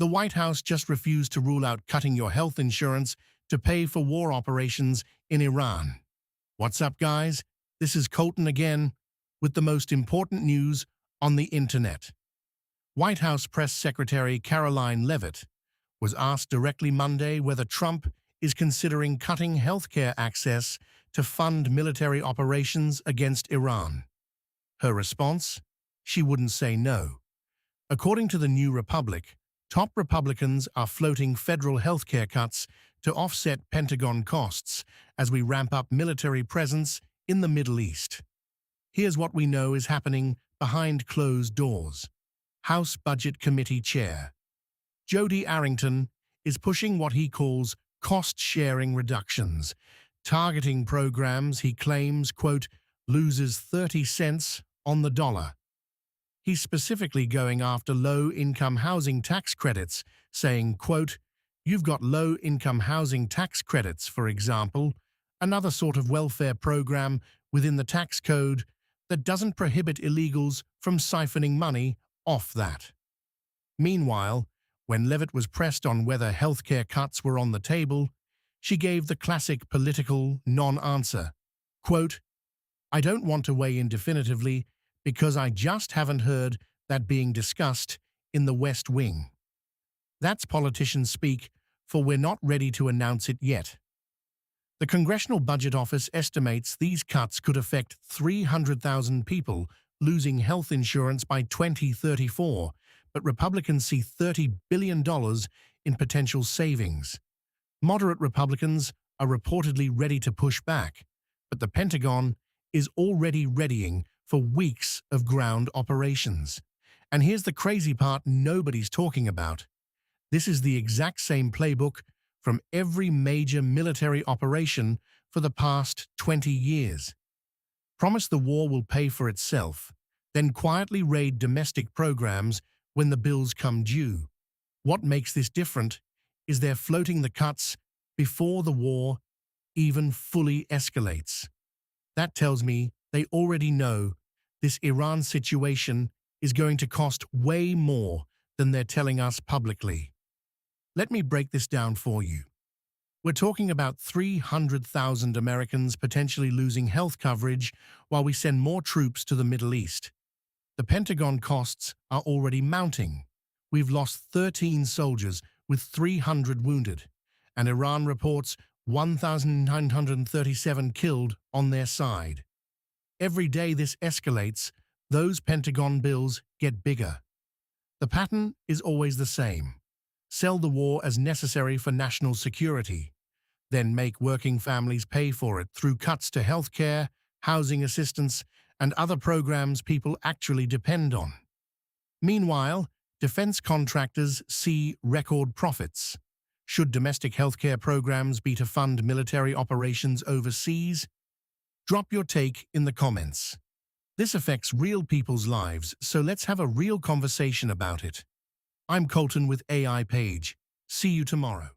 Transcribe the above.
The White House just refused to rule out cutting your health insurance to pay for war operations in Iran. What's up, guys? This is Colton again with the most important news on the internet. White House Press Secretary Karoline Leavitt was asked directly Monday whether Trump is considering cutting healthcare access to fund military operations against Iran. Her response? She wouldn't say no. According to the New Republic, top Republicans are floating federal healthcare cuts to offset Pentagon costs as we ramp up military presence in the Middle East. Here's what we know is happening behind closed doors. House Budget Committee Chair Jody Arrington is pushing what he calls cost-sharing reductions, targeting programs he claims, quote, loses 30 cents on the dollar. He's specifically going after low-income housing tax credits, saying, quote, you've got low-income housing tax credits, for example, another sort of welfare program within the tax code that doesn't prohibit illegals from siphoning money off that. Meanwhile, when Leavitt was pressed on whether healthcare cuts were on the table, she gave the classic political non-answer. Quote, I don't want to weigh in definitively because I just haven't heard that being discussed in the West Wing. That's politicians speak, for we're not ready to announce it yet. The Congressional Budget Office estimates these cuts could affect 300,000 people losing health insurance by 2034, but Republicans see $30 billion in potential savings. Moderate Republicans are reportedly ready to push back, but the Pentagon is already readying for weeks of ground operations. And here's the crazy part nobody's talking about. This is the exact same playbook from every major military operation for the past 20 years. Promise the war will pay for itself, then quietly raid domestic programs when the bills come due. What makes this different is they're floating the cuts before the war even fully escalates. That tells me they already know this Iran situation is going to cost way more than they're telling us publicly. Let me break this down for you. We're talking about 300,000 Americans potentially losing health coverage while we send more troops to the Middle East. The Pentagon costs are already mounting. We've lost 13 soldiers with 300 wounded, and Iran reports 1,937 killed on their side. Every day this escalates, those Pentagon bills get bigger. The pattern is always the same. Sell the war as necessary for national security, then make working families pay for it through cuts to health care, housing assistance, and other programs people actually depend on. Meanwhile, defense contractors see record profits. Should domestic healthcare programs be to fund military operations overseas? Drop your take in the comments. This affects real people's lives, so let's have a real conversation about it. I'm Colton with AI Page. See you tomorrow.